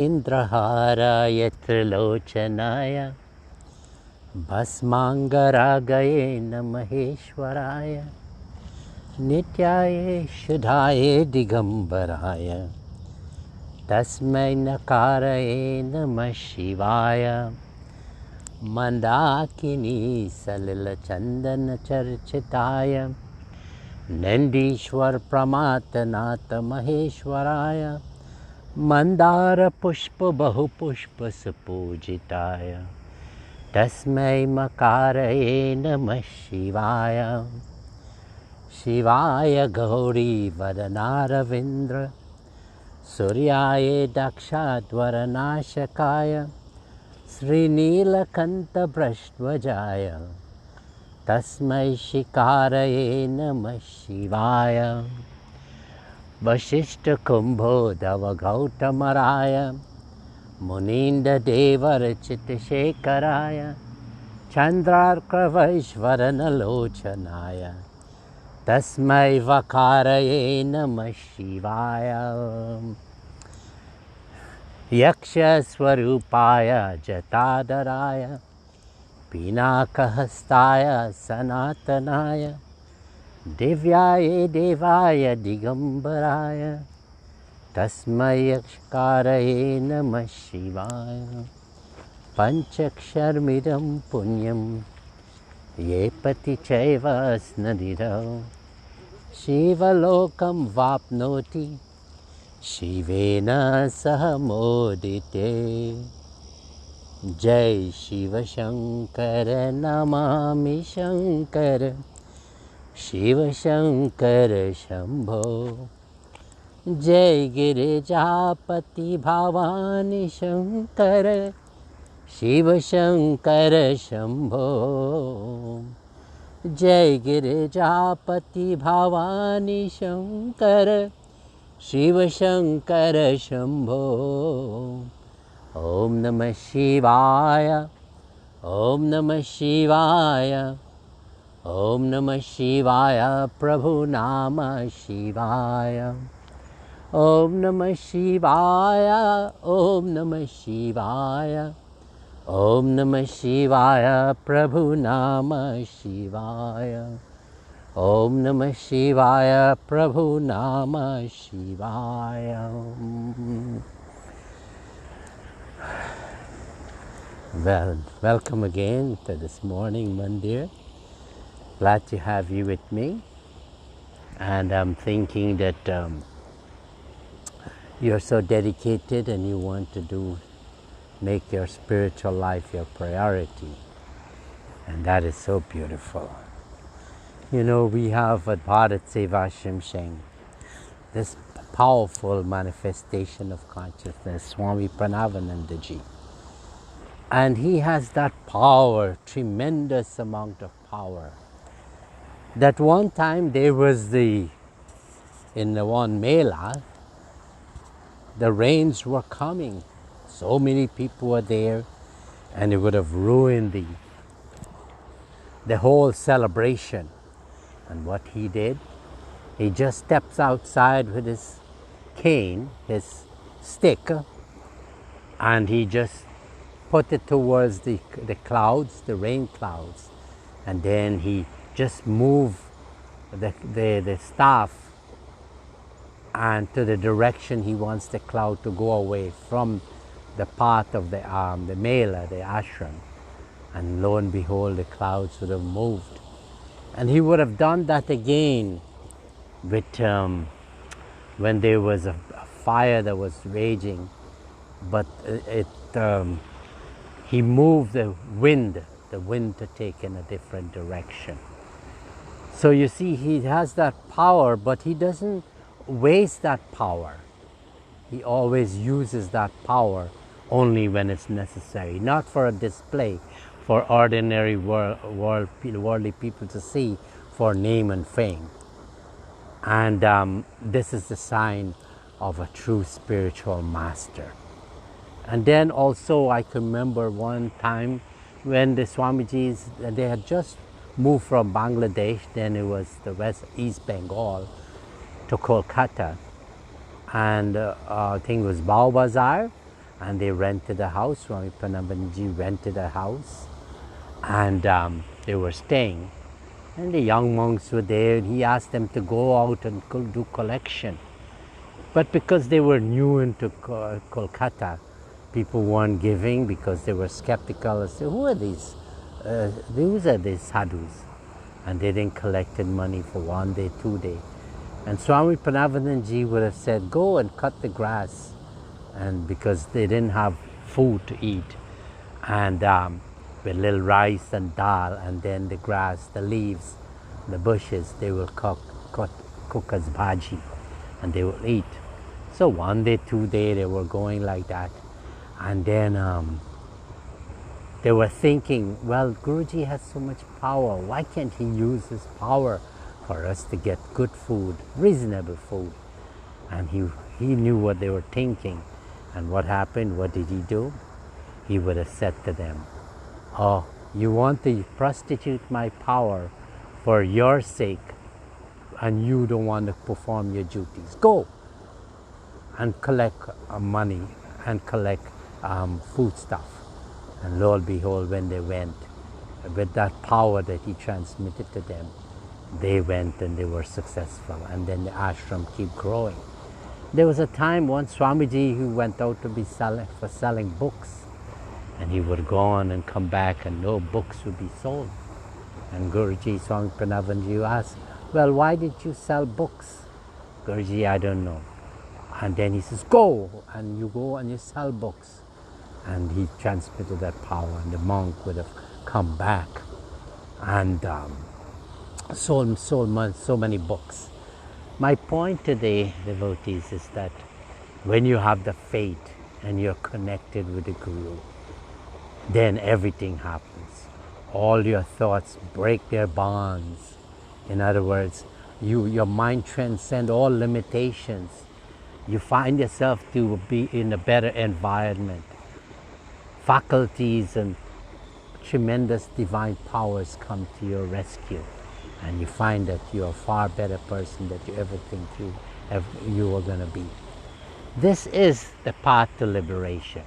Indraharaya Trilochanaya Bhasmangaragaye Namaheshwaraya Nityaye Shuddhaye Digambaraya Tasmai Nakaraye Namah Shivaya Mandakini Salila Chandana Charchitaya Nandishwar Pramatanata Maheshwaraya Mandara Pushpa Bahu Pushpa Sapujitaya Tasmai Makaraye Namah Shivaya Shivaya Gauri Vadanara Suryaye Dakshadvaranashakaya Srinilakanta Brashdvajaya Tasmai Shikaraye Namah Shivaya Vashishta Kumbho Dava Gautamaraya Muninda Devarachita Shekaraya Chandrarka Vaishvaranalochanaya Tasmai Vakaraye Namah Shivaya Yaksha Swarupaya Jatadaraya Pinakahastaya Sanatanaya Divyaye Devaya Digambaraya Tasmai Yakshkaraye Namah Shivaya Panchaksharmidam Punyam Yepati Chaiva Snadidao Shivalokam Vapnoti Shivena Sahamodite Jai Shiva Shankara Namami Shankara Shiva Shankara Shambho Jai Girijapati Bhavani Shankara Shiva Shankara Shambho Jai Girijapati Bhavani Shankara Shiva Shankara Shambho Om Namah Shivaya Om Namah Shivaya Om Namah Shivaya Prabhu Nama Shivaya Om Namah Shivaya Om Namah Shivaya Om Namah Shivaya Prabhu Nama Shivaya Om Namah Shivaya Prabhu Nama Shivaya. Well, welcome again to this morning Mandir. Glad to have you with me. And I'm thinking that you're so dedicated and you want to make your spiritual life your priority. And that is so beautiful. You know, we have at BHARAT SEVASHRAM this powerful manifestation of consciousness, Swami Parameshananda ji. And he has that power, tremendous amount of power. That one time there was in the one Mela, the rains were coming. So many people were there and it would have ruined the whole celebration. And what he did, he just steps outside with his cane, his stick, and he just put it towards the clouds, the rain clouds. And then he just moved the staff and to the direction he wants the cloud to go away from the path of the Mela, the ashram. And lo and behold, the clouds would have moved. And he would have done that again with when there was a fire that was raging, but he moved the wind to take in a different direction. So you see, he has that power, but he doesn't waste that power. He always uses that power only when it's necessary, not for a display, for ordinary worldly people to see, for name and fame. And this is the sign of a true spiritual master. And then also I can remember one time when the Swamijis, they had just moved from Bangladesh, then it was the East Bengal, to Kolkata. And I think it was Bao Bazaar. and they rented a house. Swami Parameshananda rented a house, and they were staying. And the young monks were there, and he asked them to go out and do collection. But because they were new into Kolkata, people weren't giving because they were skeptical. They said, who are these? These are these sadhus. And they didn't collect money for 1 day, 2 days. And Swami Parameshananda would have said, go and cut the grass. And because they didn't have food to eat. And with little rice and dal, and then the grass, the leaves, the bushes, they will cook as bhaji, and they will eat. So 1 day, 2 days, they were going like that. And then they were thinking, well, Guruji has so much power. Why can't he use his power for us to get good food, reasonable food? And he knew what they were thinking. And what happened? What did he do? He would have said to them, oh, you want to prostitute my power for your sake, and you don't want to perform your duties. Go and collect money and collect food stuff. And lo and behold, when they went, with that power that he transmitted to them, they went and they were successful. And then the ashram kept growing. There was a time when Swamiji, who went out to be selling books, and he would go on and come back and no books would be sold. And Guruji, Swami Parameshananda asked, well, why did you sell books? Guruji, I don't know. And then he says, go, and you go and you sell books. And he transmitted that power, and the monk would have come back and sold so many books. My point today, devotees, is that when you have the faith and you're connected with the Guru, then everything happens. All your thoughts break their bonds. In other words, your mind transcends all limitations. You find yourself to be in a better environment. Faculties and tremendous divine powers come to your rescue, and you find that you're a far better person than you ever think you were going to be. This is the path to liberation.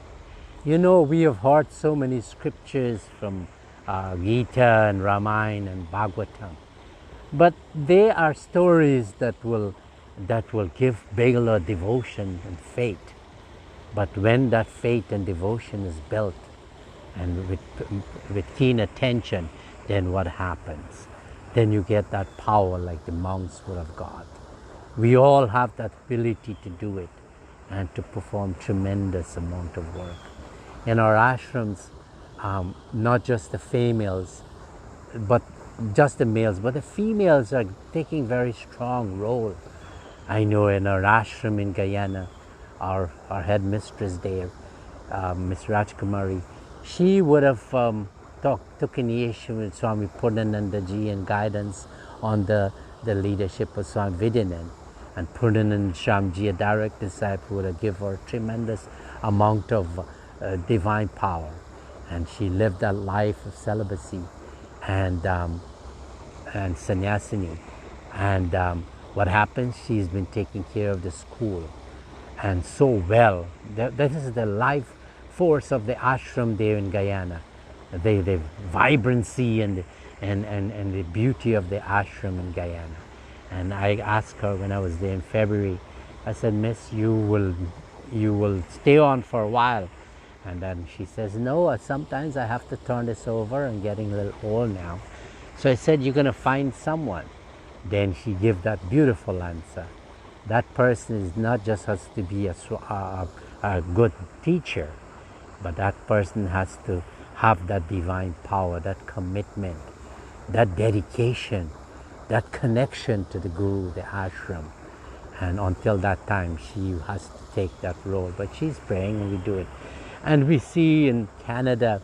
You know, we have heard so many scriptures from Gita and Ramayana and Bhagavatam, but they are stories that will give regular devotion and faith. But when that faith and devotion is built, and with keen attention, then what happens? Then you get that power like the monks would have got. We all have that ability to do it and to perform tremendous amount of work. In our ashrams, not just the females, but just the males, but the females are taking very strong role. I know in our ashram in Guyana, our headmistress there, Miss Rajkumari, she would have took initiation with Swami Purnananda ji and guidance on the leadership of Swami Vidyanand. And Purnananda Shamji, a direct disciple, would have given her a tremendous amount of divine power. And she lived that life of celibacy and sannyasini. And what happens? She's been taking care of the school. And so well, that is the life force of the ashram there in Guyana. The vibrancy and the beauty of the ashram in Guyana. And I asked her when I was there in February, I said, Miss, you will stay on for a while. And then she says, no, sometimes I have to turn this over. I'm getting a little old now. So I said, you're going to find someone. Then she gave that beautiful answer. That person is not just has to be a good teacher, but that person has to have that divine power, that commitment, that dedication, that connection to the Guru, the ashram. And until that time, she has to take that role. But she's praying and we do it. And we see in Canada,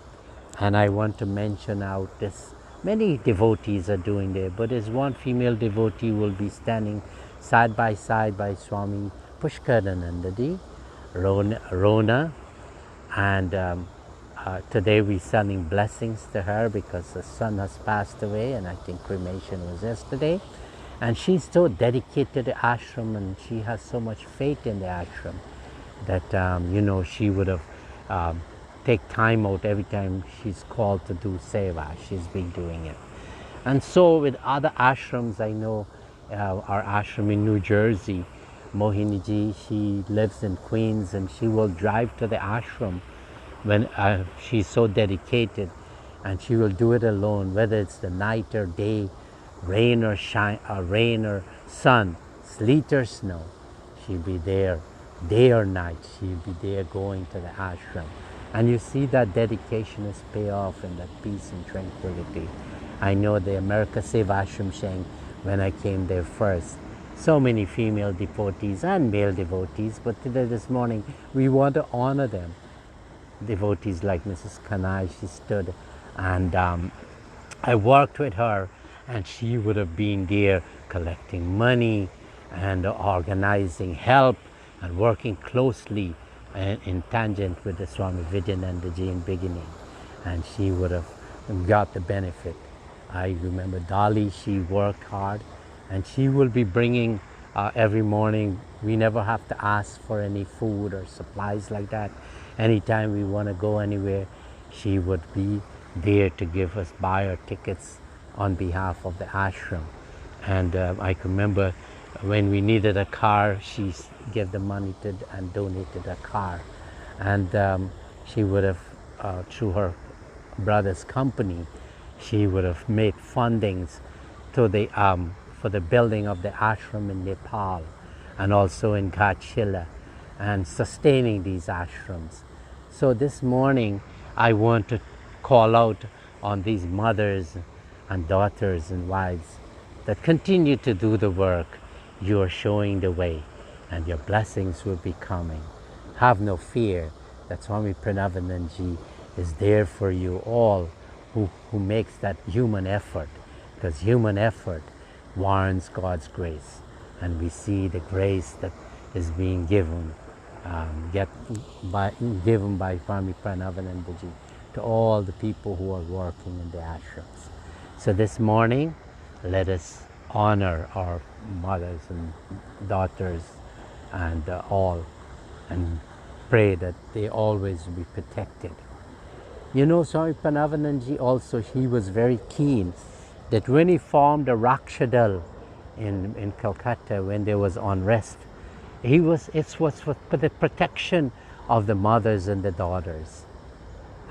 and I want to mention out this, many devotees are doing there, but there's one female devotee who will be standing side by Swami Pushkaranandadi, Rona, and today we're sending blessings to her because her son has passed away, and I think cremation was yesterday. And she's so dedicated to the ashram, and she has so much faith in the ashram that she would have take time out every time she's called to do seva. She's been doing it. And so with other ashrams, I know our ashram in New Jersey, Mohini ji, she lives in Queens, and she will drive to the ashram when she's so dedicated, and she will do it alone, whether it's the night or day, rain or shine, rain or sun, sleet or snow. She'll be there, day or night. She'll be there going to the ashram, and you see that dedication is pay off in that peace and tranquility. I know the America SEVASHRAM saying when I came there first, so many female devotees and male devotees, but today, this morning, we want to honor them. Devotees like Mrs. Kanai, she stood, and I worked with her, and she would have been there collecting money and organizing help and working closely in tangent with the Swami Vidyananda ji in beginning, and she would have got the benefit. I remember Dali, she worked hard, and she will be bringing every morning. We never have to ask for any food or supplies like that. Anytime we want to go anywhere, she would be there to give us buyer tickets on behalf of the ashram. And I can remember when we needed a car, she gave the money to and donated a car. And she would have, through her brother's company, she would have made fundings to the for the building of the ashram in Nepal and also in Ghatshila, and sustaining these ashrams. So this morning I want to call out on these mothers and daughters and wives that continue to do the work. You are showing the way, and your blessings will be coming. Have no fear that Swami Parameshananda is there for you all who makes that human effort, because human effort warrants God's grace, and we see the grace that is being given by Swami Parameshananda to all the people who are working in the ashrams. So this morning, let us honor our mothers and daughters and all, and pray that they always be protected. You know, Swami Parameshananda also, he was very keen that when he formed a Rakshadal in Calcutta, when there was unrest, it was for the protection of the mothers and the daughters.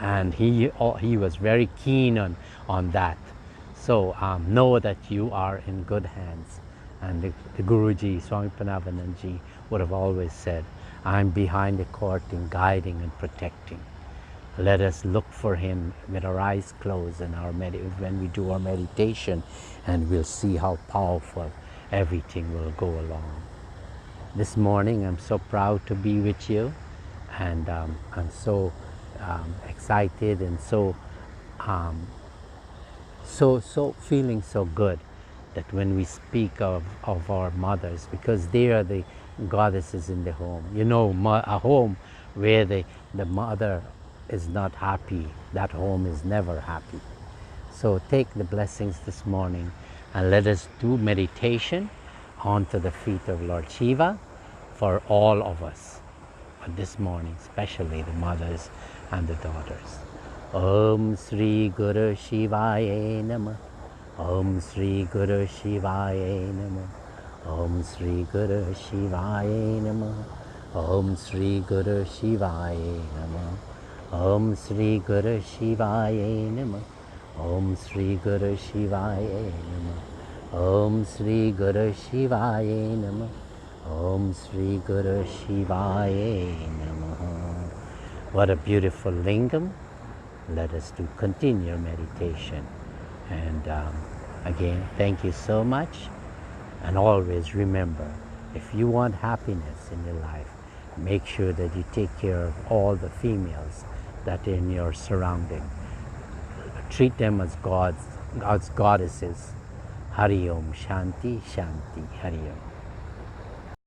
And he was very keen on that. So know that you are in good hands. And the Guruji, Swami Parameshananda, would have always said, I'm behind the curtain, guiding and protecting. Let us look for him with our eyes closed and when we do our meditation, and we'll see how powerful everything will go along. This morning I'm so proud to be with you, and I'm so excited and so feeling so good that when we speak of our mothers, because they are the goddesses in the home. You know, a home where the mother is not happy, that home is never happy. So take the blessings this morning, and let us do meditation onto the feet of Lord Shiva for all of us. But this morning, especially the mothers and the daughters. Om Sri Guru Shivaya Namah. Om Sri Guru Shivaya Namah. Om Sri Guru Shivaya Namah. Om Sri Guru Shivaya Namah. Om Sri Guru Shivaya Namah. Om Sri Guru Shivaya Namah. Om Sri Guru Shivaya Namah. Om Sri Guru Shivaya Namah. What a beautiful lingam. Let us continue meditation. And again, thank you so much. And always remember, if you want happiness in your life, make sure that you take care of all the females that are in your surrounding. Treat them as gods, as goddesses. Hari Om, Shanti, Shanti, Hari Om.